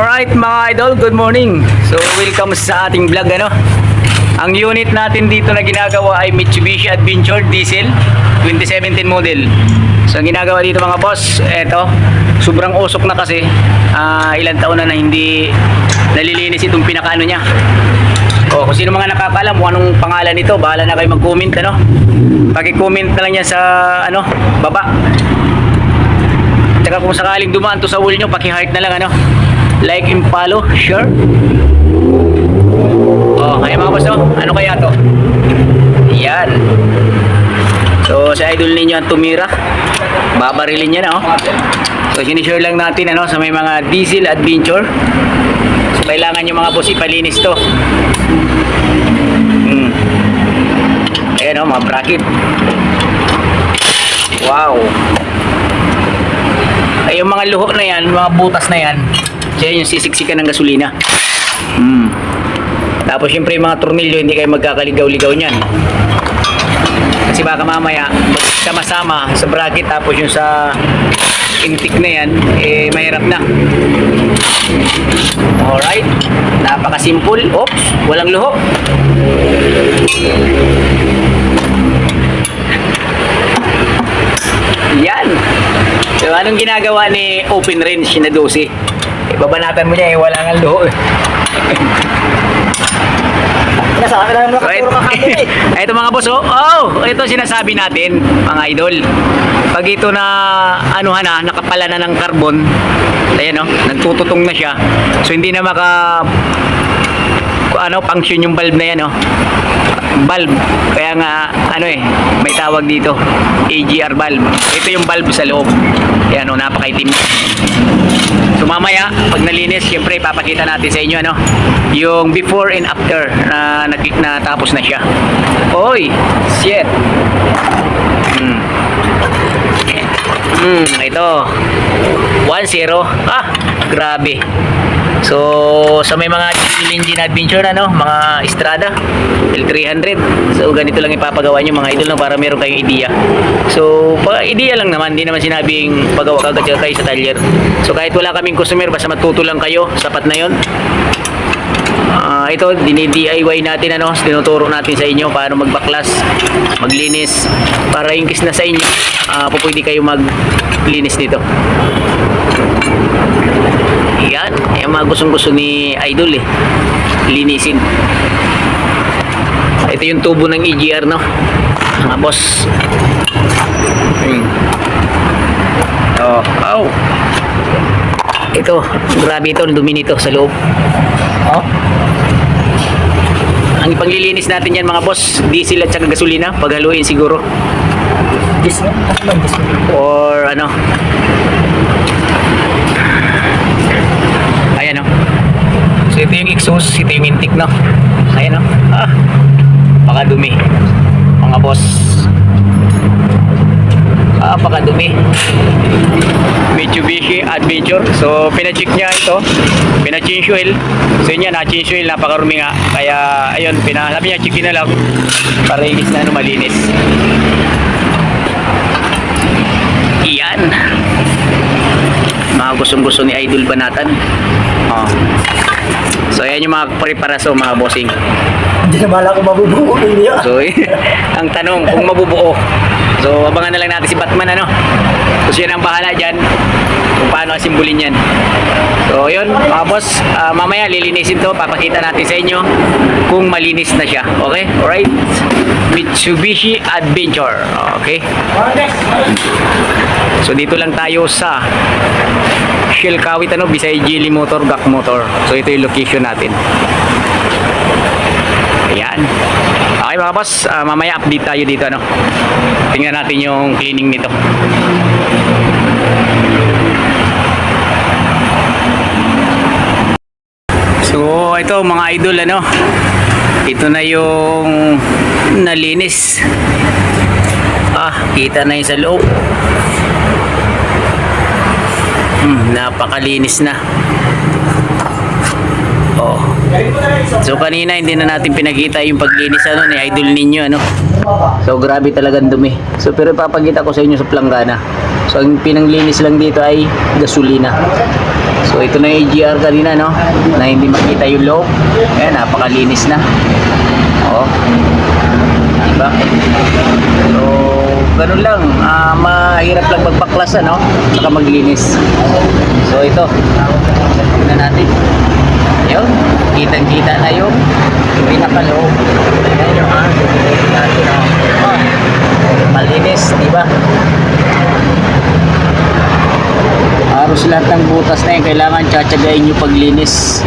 Alright mga idol, good morning. So welcome sa ating vlog ano. Ang unit natin dito na ginagawa ay Mitsubishi Adventure Diesel 2017 model. So ang ginagawa dito mga boss, eto, sobrang usok na kasi. Ilang taon na hindi nalilinis itong pinakaano niya. Kung sino mga nakakaalam kung anong pangalan nito, bahala na kayo mag-comment ano. Paki-comment na lang yan sa ano, baba. Tsaka kung sakaling dumaan to sa wall nyo, paki-heart na lang ano. Like and follow, share. Kaya mga boss, ano kaya to? Yan. So sa idol ninyo ang tumira, babarilin niya na So sinishare lang natin ano sa may mga diesel adventure. So kailangan yung mga boss ipalinis to. Ayan mga bracket. Wow. Ay yung mga luhok na yan, mga butas na yan, siya yung sisiksikan ng gasolina. Tapos syempre yung mga tornilyo hindi kayo magkakaligaw-ligaw niyan. Kasi baka mamaya sama-sama sa bracket tapos yung sa intake na yan mahirap na. Alright, napakasimple. Oops, walang luhok. Yan. So anong ginagawa ni open range na 12? Babanatan mo niya wala nga luho So, ito mga boss ito sinasabi natin mga idol. Pag ito na nakapala na ng carbon, ayan nagtututong na siya. So hindi na function yung valve na yan valve. Kaya nga may tawag dito AGR valve. Ito yung valve sa loob. Ayan napakaitim. So mamaya pag nalinis, syempre ipapakita natin sa inyo yung before and after na natapos na siya. Oy, shit. Ito 1-0. Grabe. So sa may mga engine adventure mga Estrada L300, so ganito lang ipapagawa nyo mga idol para meron kayong idea. So idea lang naman, hindi naman sinabing pagawa kagad kayo sa talyer. So kahit wala kaming customer, basta matuto lang kayo, sapat na yon. Ito dini-DIY natin tinuturo natin sa inyo paano magbaklas, maglinis, para in case na sa inyo pwede kayo maglinis dito. Yan, yung mga gustong-gusto ni idol linisin. Ito yung tubo ng EGR mga boss. Ito, grabe ito, dumi nito sa loob. Ang ipanglilinis natin yan mga boss, diesel at saka gasolina, paghaluin siguro. Or ayan so ito yung exhaust, ito yung intake ayan pakadumi mga boss, pakadumi. Mitsubishi Adventure. So pina-check niya ito, pina-change oil. So yun yan, na-change oil, napakarumi nga. Kaya ayun, sabi niya checkin na lang para inis na malinis. Iyan, mga gustong-gusto ni idol banatan. So ayan yung mga preparaso mga bossing. Hindi na bala kung mabubuo niya. So ang tanong kung mabubuo. So abangan na lang natin si Batman So siya ang bahala dyan kung paano simbolin yan. So yun mga boss, mamaya lilinisin to, papakita natin sa inyo kung malinis na siya. Okay? Alright, Mitsubishi Adventure. Okay, so dito lang tayo sa Shell Kawit Bisay Geely Motor, Gak Motor. So ito yung location natin. Ayan. Okay mga boss, mamaya update tayo dito tingnan natin yung cleaning nito. So ito mga idol ito na yung nalinis. Kita na yung sa loob. Napakalinis na. So kanina hindi na natin pinakita yung paglinis ni idol ninyo So grabe talagang dumi. So pero ipapakita ko sa inyo sa planggana. So ang pinanglinis lang dito ay gasolina. So So ito na yung AGR kanina, no? Na hindi makita yung loob. Ayan, napakalinis na. Oo. Diba? So, ganun lang. Mahirap lang magpaklas, ano? Saka maglinis. So ito. Tignan natin. Yun. Kitang-kita na yung pinakaloob. Ayan yung tignan natin, oh. Malinis, diba? Halos lahat ng butas na yun, kailangan tsatsagain yung paglinis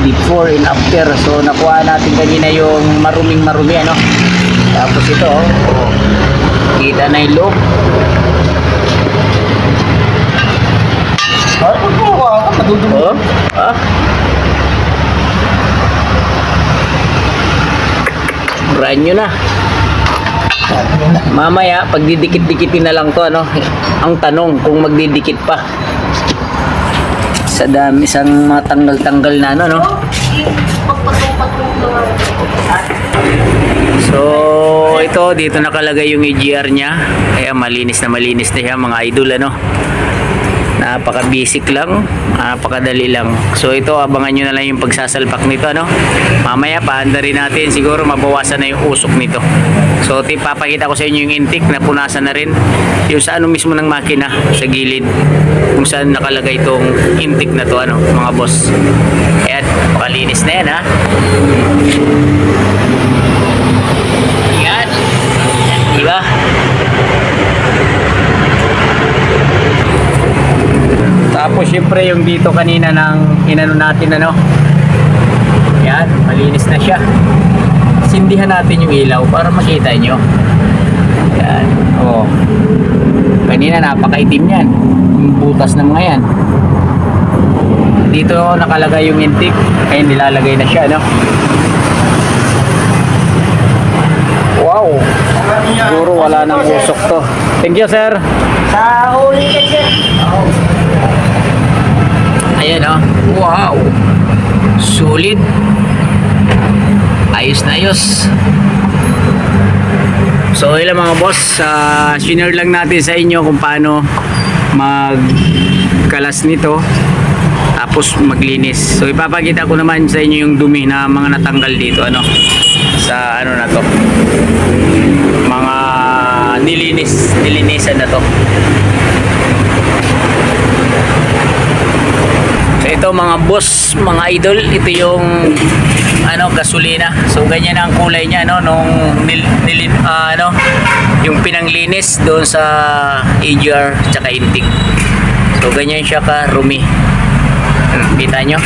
before and after. So nakuha natin kanina yung maruming-marumi, ano. Tapos ito, oh, kita na yung loob. Oh, ah. Brand new na. Mamaya, pag didikit-dikitin na lang to, ano, ang tanong kung magdidikit pa. Sa dami, isang matanggal-tanggal na, ano, no? So, ito, dito nakalagay yung EGR niya. Kaya malinis na siya, mga idol, ano? Napaka-basic lang, napakadali lang. So ito, abangan nyo na lang yung pagsasalpak nito, ano? Mamaya paanda rin natin, siguro mabawasan na yung usok nito. So papakita ko sa inyo yung intake na punasan na rin. Yung sa ano mismo ng makina, sa gilid, kung saan nakalagay itong intake na to, ano, mga boss. Ayan, pakalinis na yan, ha? Ayan. Diba? Tapos syempre yung dito kanina ng inano natin, ano, yan, malinis na siya. Sindihan natin yung ilaw para makita nyo. Yan, oh. Kanina napakaitim yan, yung butas ng mga yan. Dito nakalagay yung intake, kaya nilalagay na siya, no. Wow, siguro wala nang usok to. Thank you, sir. Sa huli ka, sir. Ayan, oh. Wow. Solid. Ayos na ayos. So, ilang mga boss, sinare lang natin sa inyo kung paano magkalas nito. Tapos maglinis. So, ipapakita ko naman sa inyo yung dumi na mga natanggal dito, ano, sa ano na to. Mga nilinisan na to. So ito mga boss, mga idol, ito yung ano, gasolina. So ganyan ang kulay niya, no, nung ano, yung pinanglinis doon sa EGR tsaka intake. So ganyan siya ka rumi. Kita nyo?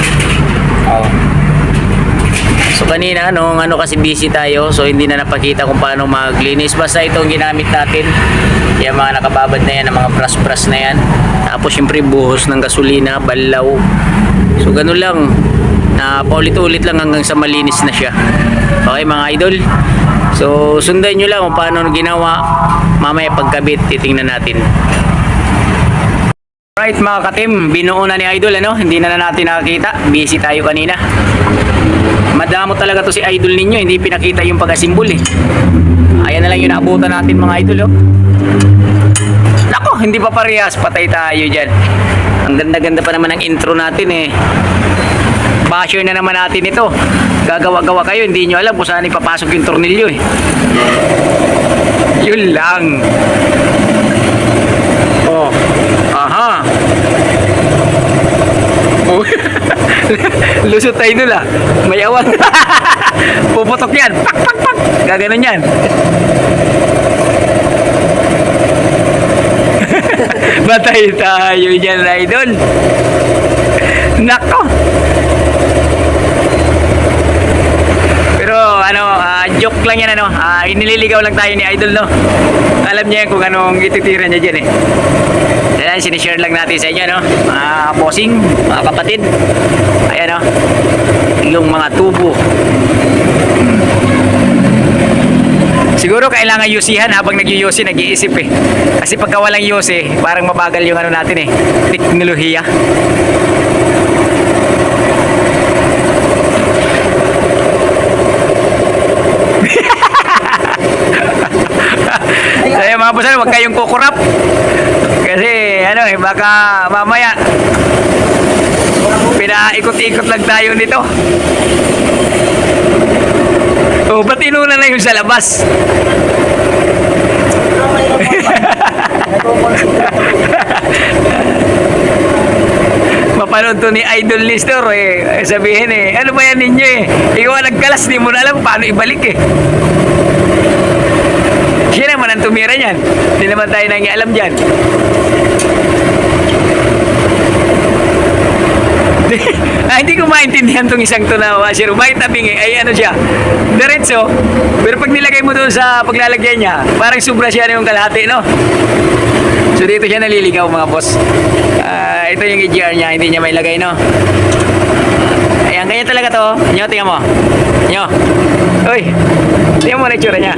Oh. So kanina nung ano kasi busy tayo, so hindi na napakita kung paano maglinis. Basta itong ginamit natin, yung mga nakababad na yan, ang mga brush na yan. Tapos syempre buhos ng gasolina, balaw. So ganun lang, paulit-ulit lang hanggang sa malinis na siya. Okay mga idol, so sundan nyo lang kung paano ginawa. Mamaya pagkabit titingnan natin. Right mga katim, binuo na ni idol, ano, hindi na natin nakakita, busy tayo kanina. Madamo talaga to si idol ninyo, hindi pinakita yung pag-asimbol, eh. Ayan na lang yung naabutan natin mga idol, oh. Nako, hindi pa parehas, patay tayo dyan. Ang ganda-ganda pa naman ang intro natin, eh. Basher na naman natin ito. Gagawa-gawa kayo, hindi nyo alam kung saan ipapasok yung tornilyo, eh. Yun lang. Oh, aha. Oh. Lusot tayo dun, ah. May awan. Puputok yan. Pak, pak, pak. Gaganon yan. Batay tayo dyan, idol. Nako. Pero ano, joke lang yan, ano. Inililigaw lang tayo ni idol, no. Alam niya kung anong ititira niya dyan, eh. Ayan, sinishare lang natin sa inyo, no. Mga bossing, mga kapatid. Ayan, no. Yung mga tubo. Siguro kailangan yusihan habang nag-yusi, nag-iisip, eh. Kasi pagka walang yusi, parang mabagal yung ano natin, eh. Teknolohiya. So, mga boss, huwag kayong kukurap. Kasi ano eh, baka mamaya pinaikot-ikot lang tayo nito. Oh, ba't inuna na yung sa labas? Mapanood to ni Idol Lister eh. Sabihin eh, ano ba yan ninyo eh? Ikaw ang nagkalas, di mo na alam paano ibalik eh. Siya naman ang tumira niyan. Hindi naman tayo nangialam dyan. Hindi ko maintindihan tong isang to na washer. Bakit tabingi? Ay ano siya? Diretso. Pero pag nilagay mo doon sa paglalagyan niya, parang sobra siya yung kalahati, no? So dito siya naliligaw mga boss. Ito yung EGR niya, hindi niya mailagay, no? Ayan, ganyan talaga to. Nyo, tingnan mo. Nyo. Uy, tingnan mo na itsura niya.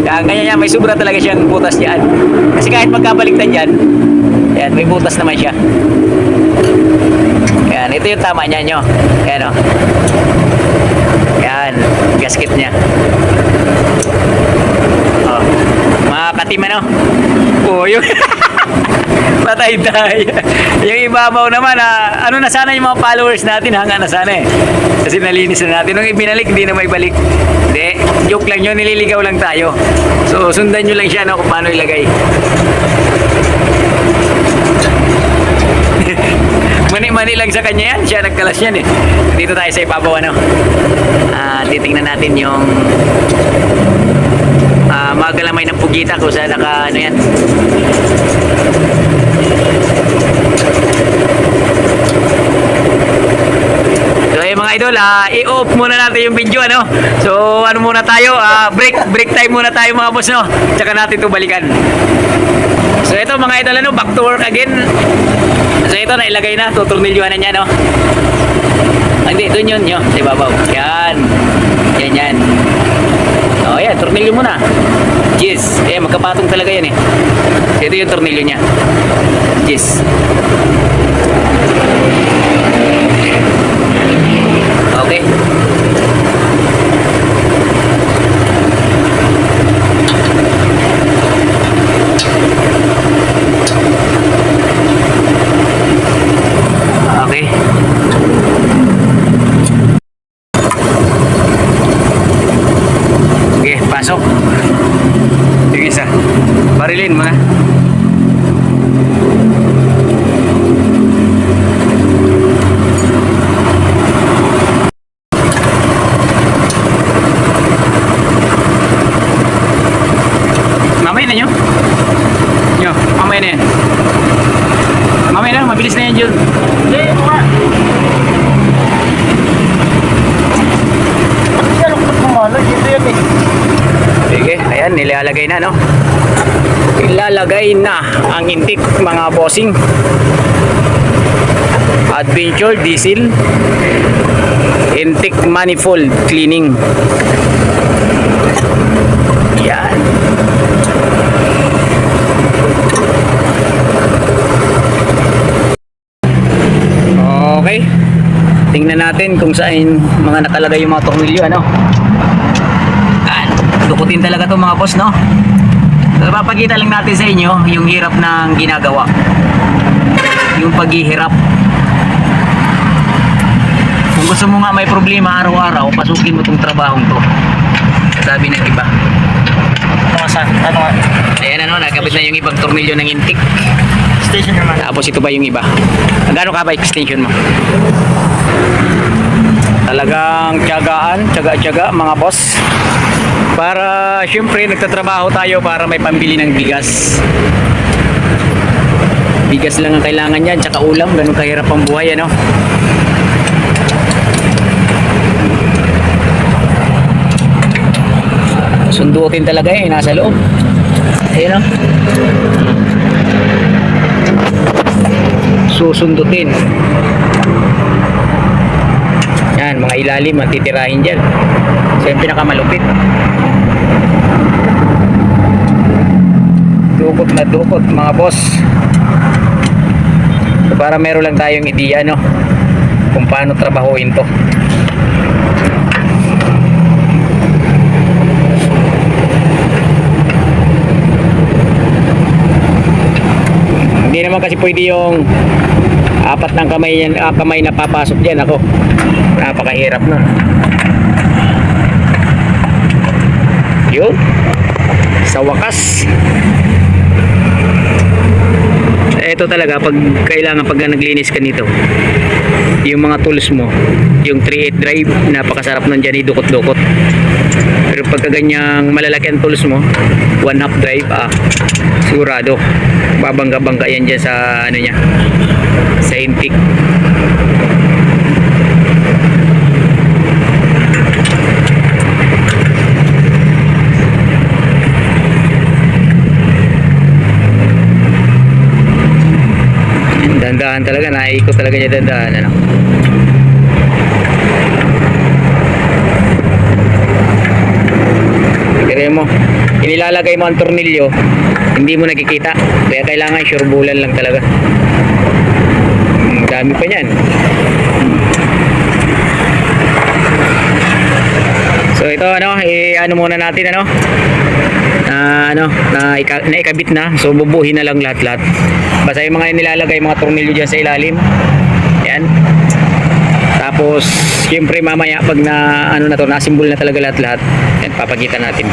Yan, ganyan yan, may sobra talaga siyang butas dyan. Kasi kahit magkabaliktad dyan, yan, may butas naman siya. Yan, ito yung tama niya, nyo. Yan, o. Yan, gasket niya. Oh, mga katim, ano? Oh, yung... Patay tayo. Yung ibabaw naman, ano na sana yung mga followers natin, hanga na sana eh. Kasi nalinis na natin. Nung ibinalik, hindi na may balik. Hindi, joke lang yun, nililigaw lang tayo. So, sundan nyo lang siya, no, kung paano ilagay. Mani-mani lang sa kanya yan, siya nagkalas yan eh. Dito tayo sa ibabaw, ano. Titingnan natin yung magalamay ng pugita kung saan naka, ano yan. So mga idol, i-off muna natin yung video, ano. So ano muna tayo, break time muna tayo mga boss, no. Tsaka natin ito balikan. So ito mga idol, ano, back to work again. So ito na ilagay na, tuturnilyohan na niya, no. Hindi, doon yun, yun, sa ibabaw. Yan. Yan, yan. O, yan, tornilyo muna. Yes. Eh, magkapatong talaga yan eh. Ito yung tornilyo niya. Yes. Okay. Okay. Okay, pasok. Yung isa. Barilin mo na. Mamay na nyo? Nyo, mamay na yan. Mamay na, mabilis na yan, Jun. Hindi, ito nga. Yan, ang kumalay. Ito yan eh. Sige, ayan, nilalagay na, no? Ilalagay na ang intik, mga bossing. Adventure Diesel Intake Manifold Cleaning. Yan. Okay. Tingnan natin kung saan mga nakalagay yung mga tornilyo, ano? Dukutin talaga to mga boss, no? So, papakita lang natin sa inyo yung hirap ng ginagawa, yung paghihirap. Kung gusto mo nga may problema araw-araw, pasukin mo tong trabahong to. Sabi ng iba. Ano saan? Ano nga? Ayan, ano, nagkabit na yung ibang tornilyo ng intake. Station naman. Tapos ito ba yung iba? Gano'n ka ba extension mo? Talagang tiyaga mga boss. Para syempre nagtatrabaho tayo para may pambili ng bigas. Bigas lang ang kailangan niyan, tsaka ulam, ganun kahirap ang buhay, ano. Sundutin talaga eh, nasa loob. Ayun, oh. Susundutin. Yan, mga ilalim ang titirahin dyan. So yung pinakamalupit. Dukot na dukot mga boss. So, para meron lang tayong ideya, no, kung paano trabahuin to. Hindi Hindi naman kasi pwede yung apat ng kamay na papasok dyan. Ako, napakahirap nun. Yun, sa wakas, ito talaga pag kailangan, pag naglinis ka nito, yung mga tools mo, yung 3/8 drive, napakasarap nun dyan idukot-dukot. Pero pagka ganyang malalaki ang tools mo, 1/2 drive, sigurado babangga-bangga yan dyan sa ano niya, sa intake. Dandahan talaga, naiikot talaga niya dandahan, ano. Kaya mo, inilalagay mo ang tornilyo, hindi mo nakikita, kaya kailangan sure bulan lang talaga. Dami pa niyan. So ito ano, ano muna natin ano, naikabit na. So bubuhin na lang lahat-lahat. Basta yung mga nilalagay, mga tornilyo dyan sa ilalim. Yan. Tapos siyempre mamaya pag na ano na to, nasimbol na talaga lahat-lahat. Yan, papakita natin.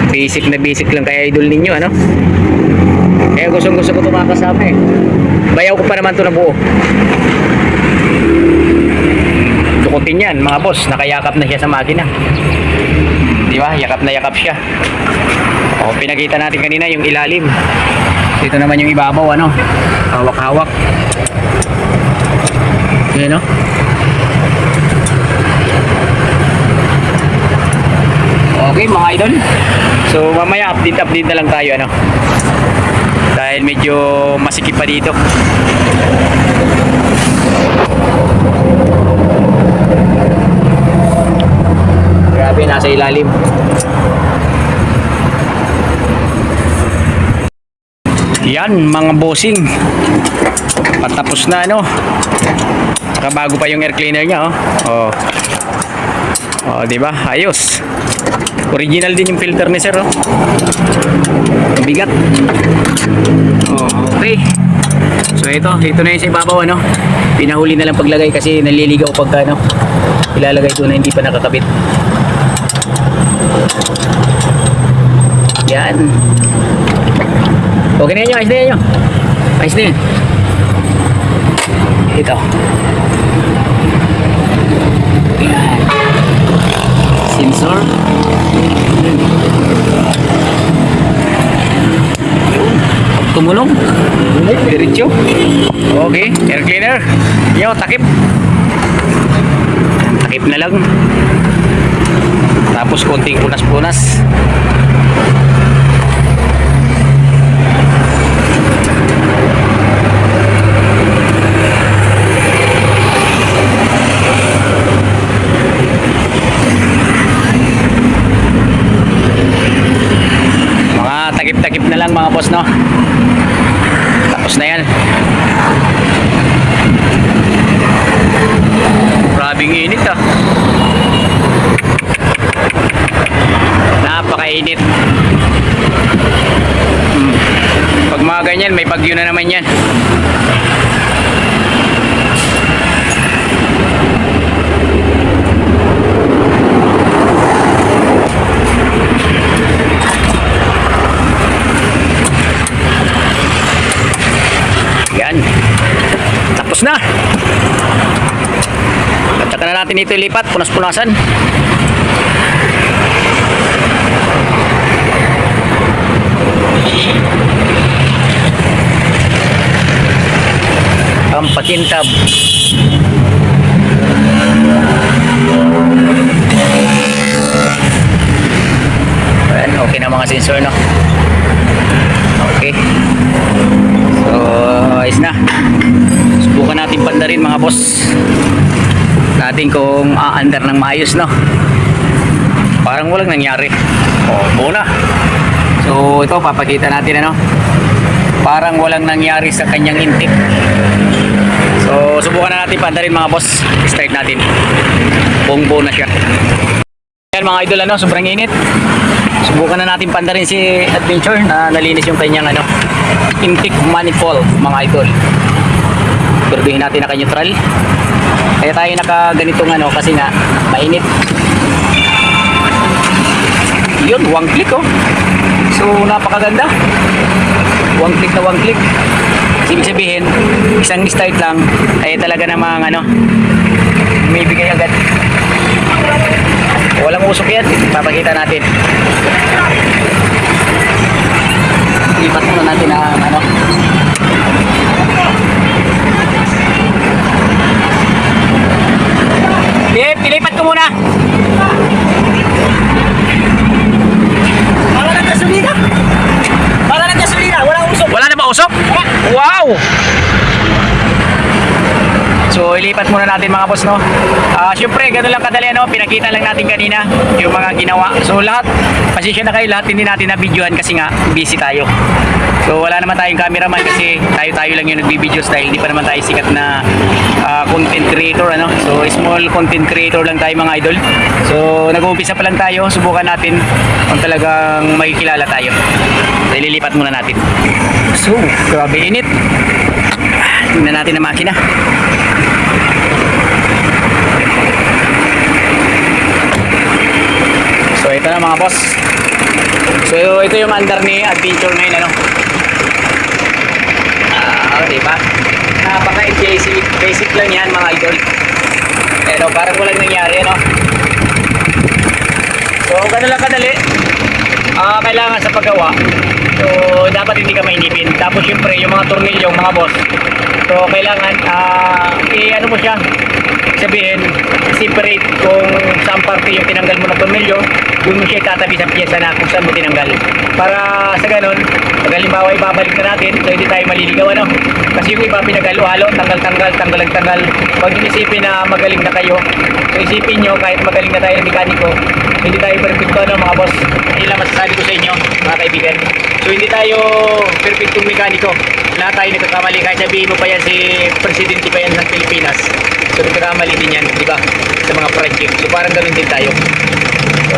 Basic na basic lang kaya idol ninyo, ano. Kaya gusto ko ito makakasama eh. Bayaw ko pa naman to na buo. Dukutin yan mga boss, nakayakap na siya sa makina. Di ba? Yakap na yakap siya. O, pinakita natin kanina yung ilalim. Dito naman yung ibabaw, ano, hawak-hawak. Yan, no? Okay mga idol, so mamaya update na lang tayo, ano, dahil medyo masikip pa dito. Grabe, nasa ilalim. Yan mga bossing, patapos na, ano. Saka bago pa yung air cleaner nya, oh. Oh, di ba? Ayos. Original din yung filter ni sir, oh. Bigat. Oh, okay. So ito na yung sa ibabaw, ano. Pinahuli na lang paglagay kasi naliligaw pagka, ano, ilalagay doon na hindi pa nakakabit. Yan. Okay na yun, ayos na yun. Ayos na yun. Ito. Yan. Sensor. Tumulong. Diretso. Okay, air cleaner. Yo, takip. Takip na lang. Tapos konting punas-punas. Takip-takip na lang mga boss, no? Tapos na yan. Grabing init, napakainit. Pag mga ganyan, may bagyo na naman yan. Yan. Tapos na. At saka na natin ito ilipat, punas-punasan. Ang pakintab. Ayan, okay na mga sensor, no? Okay. So, ayos na. Subukan natin panda rin mga boss. Natin kung aandar ng maayos, no? Parang walang nangyari. Buo na. So, ito papakita natin, ano? Parang walang nangyari sa kanyang intake. So, subukan na natin panda rin mga boss. Start natin. Buong buo na siya. Yan mga idol, ano? Sobrang init. Subukan na natin panda rin si Adventure na nalinis yung kanyang intake manifold mga idol. Perduhin natin naka neutral. Kaya tayo naka ganitong kasi nga mainit. Yun, one click oh. So napakaganda. One click na one click. Ibig sabihin, isang start lang ay talaga namang may bigay agad. Walang usok yan, papakita natin. Lipat muna natin ang Pilipat ko muna. Wala nang gasolina. Wala nang gasolina. Walang usok. Wala na ba usok? Wow! So ilipat muna natin mga boss, no? Syempre, ganun lang kadali, pinakita lang natin kanina yung mga ginawa. So lahat, pasensya na kayo, lahat hindi natin na-videohan kasi nga busy tayo. So wala naman tayong cameraman kasi tayo lang yung nagbi-videos dahil hindi pa naman tayo sikat na content creator, So small content creator lang tayo mga idol. So nag-uumpisa pa lang tayo, subukan natin kung talagang makikilala tayo. So ililipat muna natin. So, grabe init. Tingnan natin ang makina. So ito na mga boss. So ito yung andar ni Adventure ngayon diba? Napaka-basic. Basic lang yan mga idol. Parang walang nangyari So ganun lang kadali. Kailangan sa paggawa. So dapat hindi ka mainipin. Tapos syempre yung mga tornilyo mga boss. So kailangan mo siya, sabihin separate kung saan parte yung tinanggal mo ng tornilyo, doon mo siya itatabi sa pyesa na kung saan mo tinanggal. Para sa ganun, pag halimbawa ibabalik na natin, so hindi tayo maliligaw kasi yung iba pinagalo-halo, tanggal. Pag inisipin na magaling na kayo, so isipin nyo kahit magaling na tayo ng mekaniko, hindi tayo perfecto mga boss. Ayun lang masasabi ko sa inyo mga kaibigan. So hindi tayo perfectong mekaniko. Lahat tayo nagkakamali. Kahit sabihin mo pa yan si Presidente pa yan ng Pilipinas. So nagkakamali din yan, di ba? Sa mga project. So parang ganoon din tayo. So,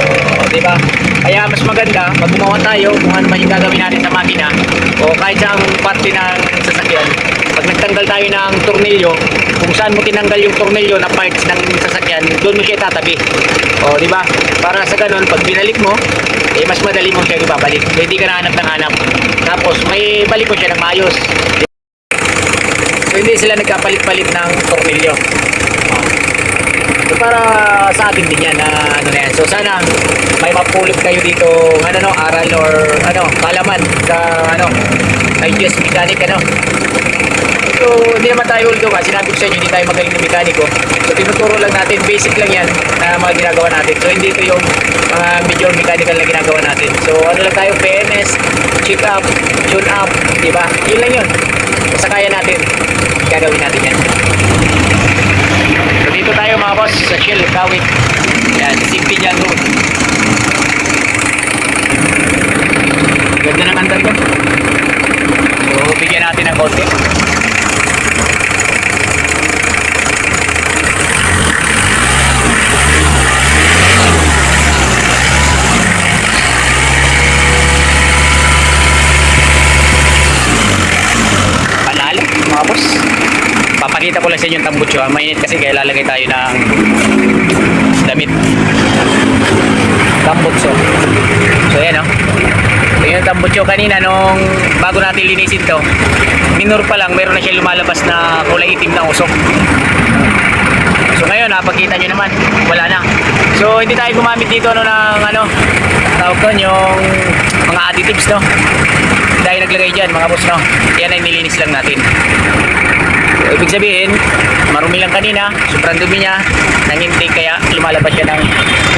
di ba? Kaya mas maganda, pag gumawa tayo, kung ano man yung gagawin natin sa makina, o kahit sa parte ng sasakyan, pag nagtanggal tayo ng tornilyo, kung saan mo tinanggal yung tornilyo na parts ng sasakyan, doon mo siya itatabi. O, di ba? Para sa ganun, pag binalik mo, mas madali mo siya ibabalik. So, hindi ka nahanap ng hanap. Tapos, may balik mo siya ng maayos. So, hindi sila nagkapalit-palit ng tornilyo. So, para sa atin din yan na yan. So sana may mapulot kayo dito aral or kalaman sa IGS mechanic So hindi naman tayo uldo ka. Sinabi ko sa inyo hindi tayo magaling na mekaniko. So tinuturo lang natin, basic lang yan na mga ginagawa natin. So hindi ito yung mga major mechanical na ginagawa natin. So lang tayo, PMS, check up, tune up, diba? Yun lang yun. Basta kaya natin, gagawin natin yan. So dito tayo mga boss sa Shell Kawit. Yan, Simpijan Road. Ganda ng andar ko. So bigyan natin ng konti. Panalo mga boss. Papakita ko lang sa inyo yung tambutso. Mainit kasi kaya lalagay tayo ng damit. Tambutso. So yan So yung tambutso kanina nung bago natin linisin to, minor pa lang, meron na siya lumalabas na kulay itim na usok. So ngayon napakita nyo naman, wala na. So hindi tayo gumamit dito ng tawag doon yung mga additives dahil naglagay dyan mga boss yan ay nilinis lang natin. So, ibig sabihin, marumi lang kanina, sobrang dumi niya, intake kaya lumalabas siya ng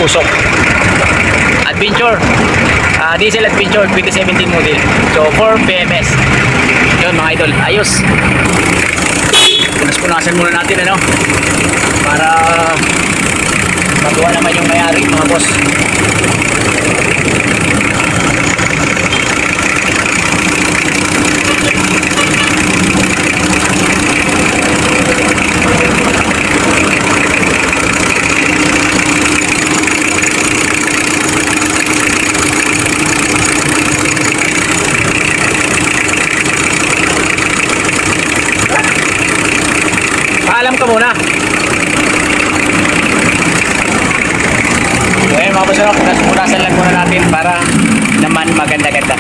usok. Adventure, Diesel Adventure 2017 model. So 4 PMS. Yun mga idol, ayos. Punas-punasan muna natin para matuwa naman yung may-ari mga boss. Paalam ka muna. So, ayun mga boss, punas-punasan lang muna natin para naman maganda-ganda.